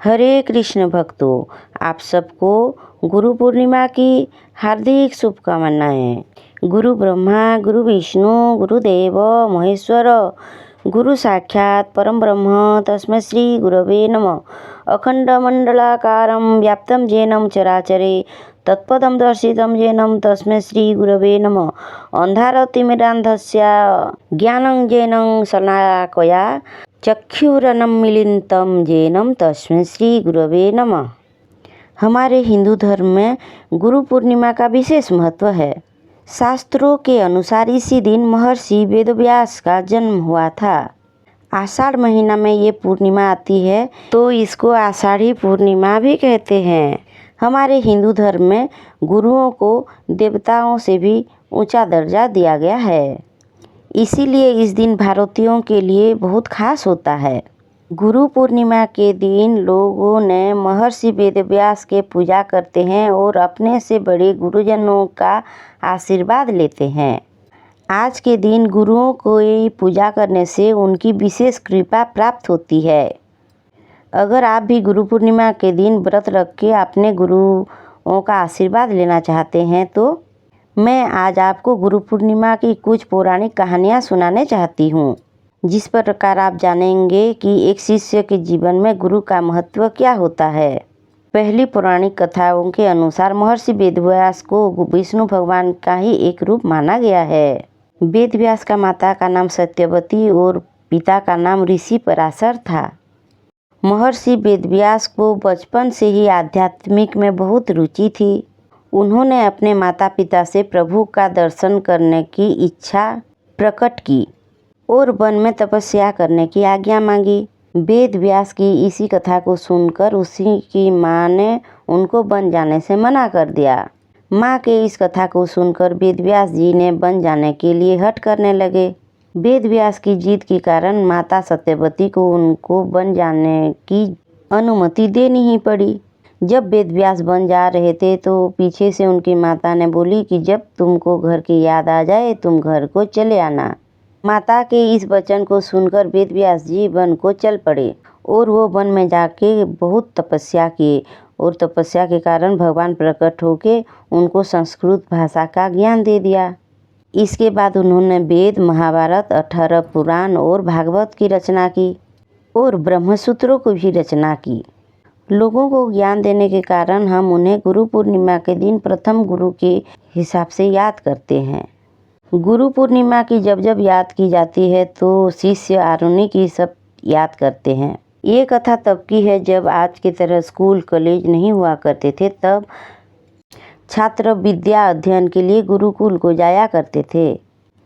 हरे कृष्ण भक्तों, आप सबको गुरु पूर्णिमा की हार्दिक शुभकामनाएं। गुरु ब्रह्मा गुरु विष्णु गुरुदेव महेश्वर गुरु साक्षात् परम ब्रह्म तस्मै श्री गुरवे नमः। अखंड मंडलाकारं व्याप्तं येन चराचरे तत्पदं दर्शितं येन तस्मै श्री गुरवे नमः। अन्धारतिमिरान्धस्य ज्ञानं येन शलाकया चक्षुरुन्मीलितं येन तस्मै श्री गुरवे नमः। हमारे हिंदू धर्म में गुरु पूर्णिमा का विशेष महत्व है। शास्त्रों के अनुसार इसी दिन महर्षि वेदव्यास का जन्म हुआ था। आषाढ़ महीना में ये पूर्णिमा आती है तो इसको आषाढ़ी पूर्णिमा भी कहते हैं। हमारे हिंदू धर्म में गुरुओं को देवताओं से भी ऊंचा दर्जा दिया गया है, इसीलिए इस दिन भारतीयों के लिए बहुत खास होता है। गुरु पूर्णिमा के दिन लोगों ने महर्षि वेदव्यास के पूजा करते हैं और अपने से बड़े गुरुजनों का आशीर्वाद लेते हैं। आज के दिन गुरुओं को पूजा करने से उनकी विशेष कृपा प्राप्त होती है। अगर आप भी गुरु पूर्णिमा के दिन व्रत रख के अपने गुरुओं का आशीर्वाद लेना चाहते हैं तो मैं आज आपको गुरु पूर्णिमा की कुछ पौराणिक कहानियाँ सुनाने चाहती हूँ, जिस प्रकार आप जानेंगे कि एक शिष्य के जीवन में गुरु का महत्व क्या होता है। पहली पौराणिक कथाओं के अनुसार महर्षि वेदव्यास को विष्णु भगवान का ही एक रूप माना गया है। वेदव्यास का माता का नाम सत्यवती और पिता का नाम ऋषि पराशर था। महर्षि वेदव्यास को बचपन से ही आध्यात्मिक में बहुत रुचि थी। उन्होंने अपने माता पिता से प्रभु का दर्शन करने की इच्छा प्रकट की और वन में तपस्या करने की आज्ञा मांगी। वेदव्यास की इसी कथा को सुनकर उसी की माँ ने उनको वन जाने से मना कर दिया। माँ के इस कथा को सुनकर वेदव्यास जी ने वन जाने के लिए हठ करने लगे। वेदव्यास की जिद के कारण माता सत्यवती को उनको वन जाने की अनुमति देनी ही पड़ी। जब वेदव्यास वन जा रहे थे तो पीछे से उनकी माता ने बोली कि जब तुमको घर की याद आ जाए तुम घर को चले आना। माता के इस वचन को सुनकर वेदव्यास जी वन को चल पड़े और वो वन में जाके बहुत तपस्या किए और तपस्या के कारण भगवान प्रकट होके उनको संस्कृत भाषा का ज्ञान दे दिया। इसके बाद उन्होंने वेद, महाभारत, 18 पुराण और भागवत की रचना की और ब्रह्मसूत्रों की भी रचना की। लोगों को ज्ञान देने के कारण हम उन्हें गुरु पूर्णिमा के दिन प्रथम गुरु के हिसाब से याद करते हैं। गुरु पूर्णिमा की जब जब याद की जाती है तो शिष्य आरुणि की सब याद करते हैं। ये कथा तब की है जब आज की तरह स्कूल कॉलेज नहीं हुआ करते थे। तब छात्र विद्या अध्ययन के लिए गुरुकुल को जाया करते थे।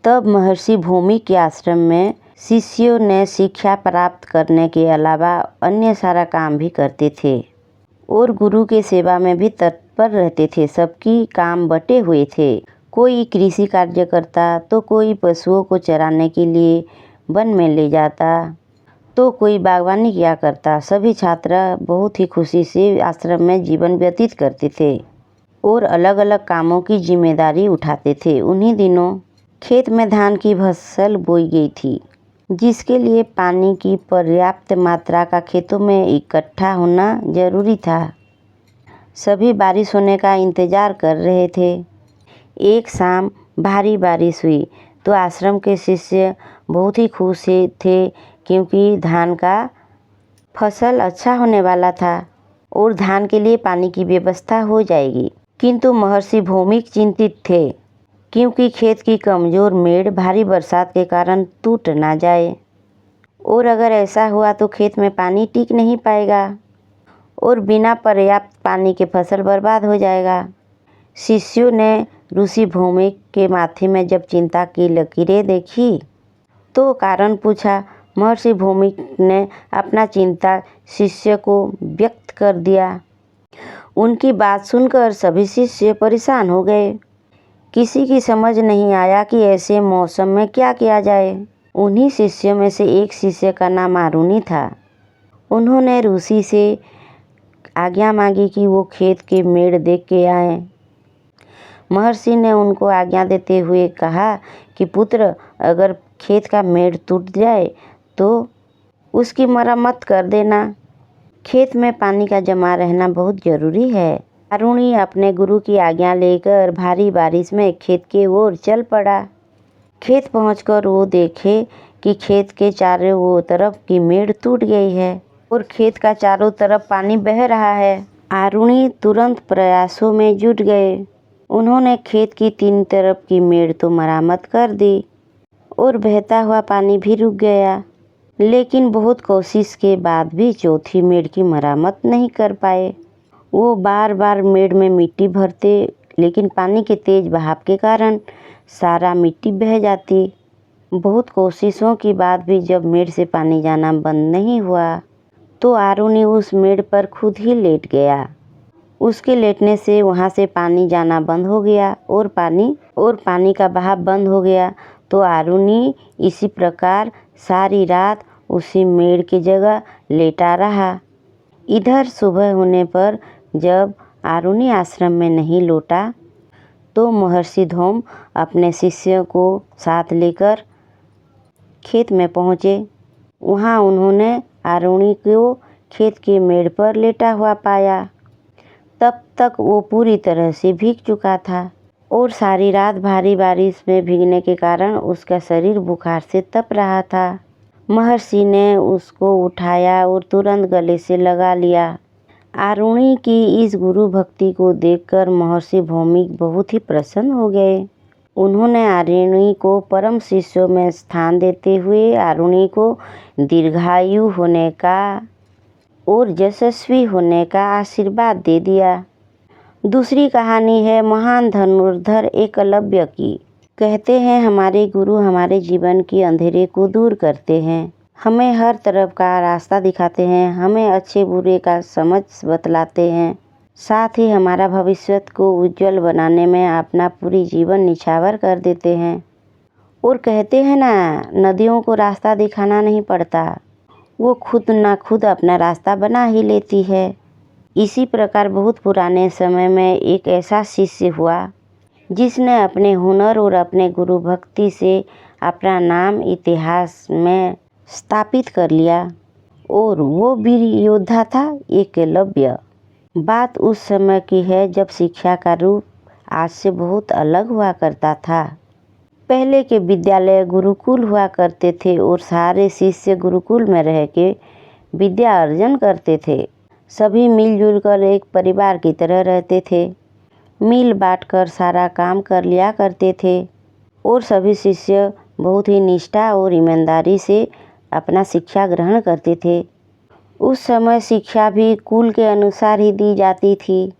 तब महर्षि भौमिक के आश्रम में शिष्यों ने शिक्षा प्राप्त करने के अलावा अन्य सारा काम भी करते थे और गुरु के सेवा में भी तत्पर रहते थे। सबकी काम बटे हुए थे। कोई कृषि कार्य करता तो कोई पशुओं को चराने के लिए वन में ले जाता तो कोई बागवानी किया करता। सभी छात्र बहुत ही खुशी से आश्रम में जीवन व्यतीत करते थे और अलग अलग कामों की जिम्मेदारी उठाते थे। उन्हीं दिनों खेत में धान की फसल बोई गई थी, जिसके लिए पानी की पर्याप्त मात्रा का खेतों में इकट्ठा होना जरूरी था। सभी बारिश होने का इंतजार कर रहे थे। एक शाम भारी बारिश हुई तो आश्रम के शिष्य बहुत ही खुश थे क्योंकि धान का फसल अच्छा होने वाला था और धान के लिए पानी की व्यवस्था हो जाएगी। किंतु महर्षि भौमिक चिंतित थे क्योंकि खेत की कमजोर मेड़ भारी बरसात के कारण टूट ना जाए और अगर ऐसा हुआ तो खेत में पानी टिक नहीं पाएगा और बिना पर्याप्त पानी के फसल बर्बाद हो जाएगा। शिष्यों ने ऋषि भौमिक के माथे में जब चिंता की लकीरें देखी तो कारण पूछा। महर्षि भौमिक ने अपना चिंता शिष्य को व्यक्त कर दिया। उनकी बात सुनकर सभी शिष्य परेशान हो गए। किसी की समझ नहीं आया कि ऐसे मौसम में क्या किया जाए। उन्हीं शिष्यों में से एक शिष्य का नाम आरुणि था। उन्होंने ऋषि से आज्ञा मांगी कि वो खेत के मेड़ देख के आए। महर्षि ने उनको आज्ञा देते हुए कहा कि पुत्र, अगर खेत का मेड़ टूट जाए तो उसकी मरम्मत कर देना। खेत में पानी का जमा रहना बहुत जरूरी है। आरुणि अपने गुरु की आज्ञा लेकर भारी बारिश में खेत की ओर चल पड़ा। खेत पहुंचकर वो देखे कि खेत के चारों तरफ की मेड़ टूट गई है और खेत का चारों तरफ पानी बह रहा है। आरुणि तुरंत प्रयासों में जुट गए। उन्होंने खेत की तीन तरफ की मेड़ तो मरम्मत कर दी और बहता हुआ पानी भी रुक गया, लेकिन बहुत कोशिश के बाद भी चौथी मेड़ की मरम्मत नहीं कर पाए। वो बार बार मेड़ में मिट्टी भरते, लेकिन पानी के तेज बहाव के कारण सारा मिट्टी बह जाती। बहुत कोशिशों के बाद भी जब मेड़ से पानी जाना बंद नहीं हुआ तो आरुणि उस मेड़ पर खुद ही लेट गया। उसके लेटने से वहाँ से पानी जाना बंद हो गया और पानी का बहाव बंद हो गया। तो आरुणि इसी प्रकार सारी रात उसी मेड़ की जगह लेटा रहा। इधर सुबह होने पर जब आरुणि आश्रम में नहीं लौटा तो महर्षि धौम अपने शिष्यों को साथ लेकर खेत में पहुँचे। वहाँ उन्होंने आरुणि को खेत के मेड़ पर लेटा हुआ पाया। तब तक वो पूरी तरह से भीग चुका था और सारी रात भारी बारिश में भीगने के कारण उसका शरीर बुखार से तप रहा था। महर्षि ने उसको उठाया और तुरंत गले से लगा लिया। आरुणि की इस गुरु भक्ति को देखकर महर्षि भौमिक बहुत ही प्रसन्न हो गए। उन्होंने आरुणि को परम शिष्यों में स्थान देते हुए आरुणि को दीर्घायु होने का और यशस्वी होने का आशीर्वाद दे दिया। दूसरी कहानी है महान धनुर्धर एकलव्य की। कहते हैं हमारे गुरु हमारे जीवन की अंधेरे को दूर करते हैं, हमें हर तरफ का रास्ता दिखाते हैं, हमें अच्छे बुरे का समझ बतलाते हैं, साथ ही हमारा भविष्य को उज्जवल बनाने में अपना पूरी जीवन निछावर कर देते हैं। और कहते हैं ना, नदियों को रास्ता दिखाना नहीं पड़ता, वो खुद ना खुद अपना रास्ता बना ही लेती है। इसी प्रकार बहुत पुराने समय में एक ऐसा शिष्य हुआ जिसने अपने हुनर और अपने गुरु भक्ति से अपना नाम इतिहास में स्थापित कर लिया और वो वीर योद्धा था एकलव्य। बात उस समय की है जब शिक्षा का रूप आज से बहुत अलग हुआ करता था। पहले के विद्यालय गुरुकुल हुआ करते थे और सारे शिष्य गुरुकुल में रह के विद्या अर्जन करते थे। सभी मिलजुल कर एक परिवार की तरह रहते थे, मिल बांट कर सारा काम कर लिया करते थे और सभी शिष्य बहुत ही निष्ठा और ईमानदारी से अपना शिक्षा ग्रहण करते थे। उस समय शिक्षा भी कुल के अनुसार ही दी जाती थी।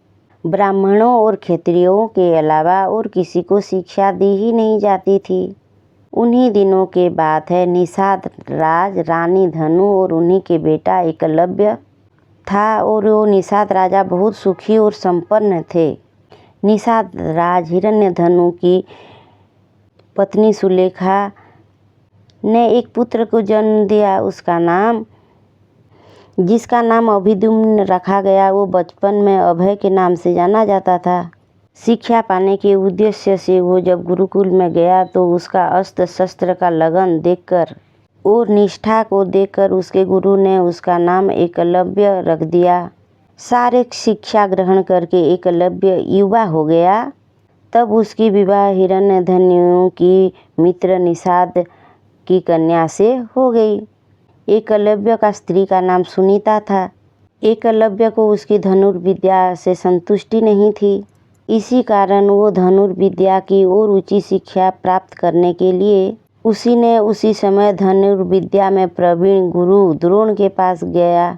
ब्राह्मणों और क्षत्रियों के अलावा और किसी को शिक्षा दी ही नहीं जाती थी। उन्हीं दिनों के बात है, निषाद राज रानी धनु और उन्हीं के बेटा एकलव्य था और वो निषाद राजा बहुत सुखी और संपन्न थे। निषाद राज हिरण्यधनु की पत्नी सुलेखा ने एक पुत्र को जन्म दिया। जिसका नाम अभिद्युम्न रखा गया। वो बचपन में अभय के नाम से जाना जाता था। शिक्षा पाने के उद्देश्य से वो जब गुरुकुल में गया तो उसका अस्त्र शस्त्र का लगन देखकर और निष्ठा को देखकर उसके गुरु ने उसका नाम एकलव्य रख दिया। सारे शिक्षा ग्रहण करके एकलव्य युवा हो गया। तब उसकी विवाह हिरण्यधनु की मित्र निषाद की कन्या से हो गई। एकलव्य का स्त्री का नाम सुनीता था। एकलव्य को उसकी धनुर्विद्या से संतुष्टि नहीं थी, इसी कारण वो धनुर्विद्या की और ऊंची शिक्षा प्राप्त करने के लिए उसी समय धनुर्विद्या में प्रवीण गुरु द्रोण के पास गया।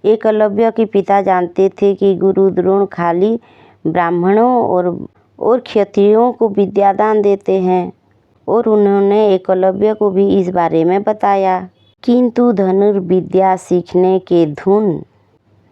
एकलव्य के पिता जानते थे कि गुरु द्रोण खाली ब्राह्मणों और क्षत्रियों को विद्यादान देते हैं और उन्होंने एकलव्य को भी इस बारे में बताया। किंतु धनुर्विद्या सीखने के धुन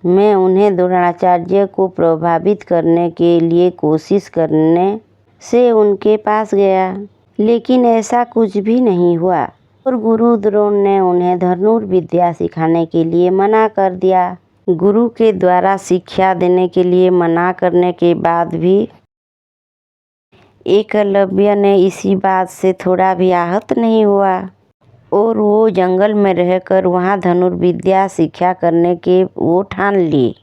में उन्हें द्रोणाचार्य को प्रभावित करने के लिए कोशिश करने से उनके पास गया, लेकिन ऐसा कुछ भी नहीं हुआ और गुरु द्रोण ने उन्हें धनुर्विद्या सिखाने के लिए मना कर दिया। गुरु के द्वारा शिक्षा देने के लिए मना करने के बाद भी एकलव्य ने इसी बात से थोड़ा भी आहत नहीं हुआ। और वो जंगल में रहकर वहाँ धनुर्विद्या शिक्षा करने के वो ठान ली।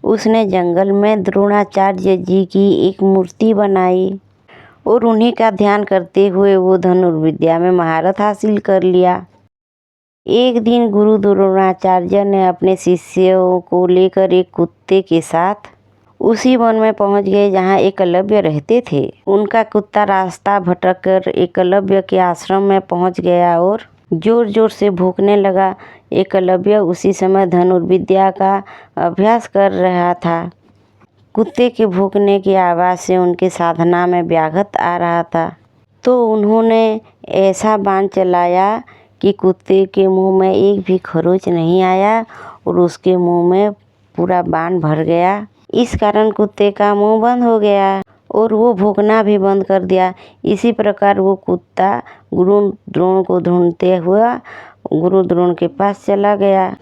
उसने जंगल में द्रोणाचार्य जी की एक मूर्ति बनाई और उन्हीं का ध्यान करते हुए वो धनुर्विद्या में महारत हासिल कर लिया। एक दिन गुरु द्रोणाचार्य ने अपने शिष्यों को लेकर एक कुत्ते के साथ उसी वन में पहुंच गए जहां एकलव्य रहते थे। उनका कुत्ता रास्ता भटक कर एकलव्य के आश्रम में पहुंच गया और जोर जोर से भौंकने लगा। एकलव्य उसी समय धनुर्विद्या का अभ्यास कर रहा था। कुत्ते के भौंकने की आवाज़ से उनके साधना में व्याघात आ रहा था, तो उन्होंने ऐसा बाण चलाया कि कुत्ते के मुंह में एक भी खरोच नहीं आया और उसके मुंह में पूरा बाण भर गया। इस कारण कुत्ते का मुंह बंद हो गया और वो भौंकना भी बंद कर दिया। इसी प्रकार वो कुत्ता गुरु द्रोण को ढूंढते हुआ गुरु द्रोण के पास चला गया।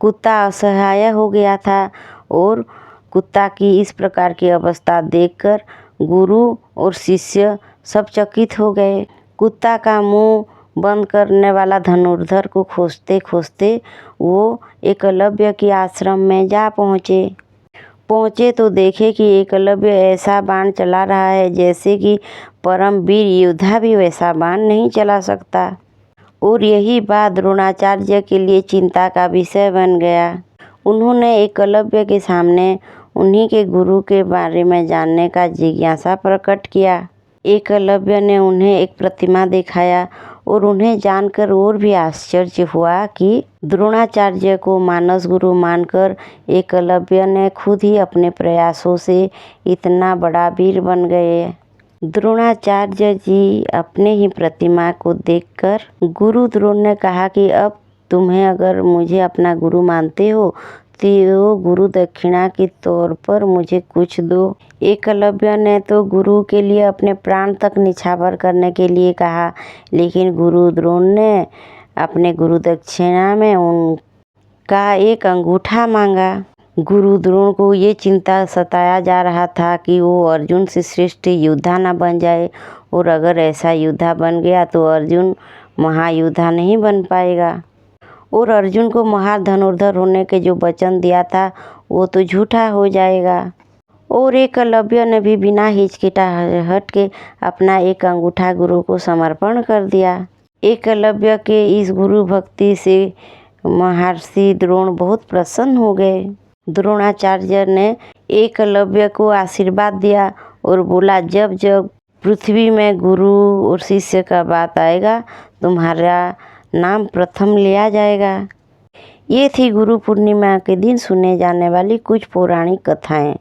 कुत्ता असहाय हो गया था और कुत्ता की इस प्रकार की अवस्था देखकर गुरु और शिष्य सब चकित हो गए। कुत्ता का मुंह बंद करने वाला धनुर्धर को खोजते खोजते वो एकलव्य के आश्रम में जा पहुँचे तो देखे कि एकलव्य ऐसा बाण चला रहा है जैसे कि परम वीर योद्धा भी वैसा बाण नहीं चला सकता। और यही बात द्रोणाचार्य के लिए चिंता का विषय बन गया। उन्होंने एकलव्य के सामने उन्हीं के गुरु के बारे में जानने का जिज्ञासा प्रकट किया। एकलव्य ने उन्हें एक प्रतिमा दिखाया और उन्हें जानकर और भी आश्चर्य हुआ कि द्रोणाचार्य को मानस गुरु मानकर एकलव्य ने खुद ही अपने प्रयासों से इतना बड़ा वीर बन गए। द्रोणाचार्य जी अपने ही प्रतिमा को देखकर गुरु द्रोण ने कहा कि अब तुम्हें अगर मुझे अपना गुरु मानते हो तो गुरु दक्षिणा के तौर पर मुझे कुछ दो। एकलव्य ने तो गुरु के लिए अपने प्राण तक निछावर करने के लिए कहा, लेकिन गुरु द्रोण ने अपने गुरु दक्षिणा में उनका एक अंगूठा मांगा। गुरु द्रोण को ये चिंता सताया जा रहा था कि वो अर्जुन से श्रेष्ठ योद्धा न बन जाए, और अगर ऐसा योद्धा बन गया तो अर्जुन महायोद्धा नहीं बन पाएगा और अर्जुन को महाधनुर्धर होने के जो वचन दिया था वो तो झूठा हो जाएगा। और एकलव्य ने भी बिना हिचकिचाहट के अपना एक अंगूठा गुरु को समर्पण कर दिया। एकलव्य के इस गुरु भक्ति से महर्षि द्रोण बहुत प्रसन्न हो गए। द्रोणाचार्य ने एकलव्य को आशीर्वाद दिया और बोला, जब जब पृथ्वी में गुरु और शिष्य का बात आएगा तुम्हारा नाम प्रथम लिया जाएगा। ये थी गुरु पूर्णिमा के दिन सुने जाने वाली कुछ पौराणिक कथाएं।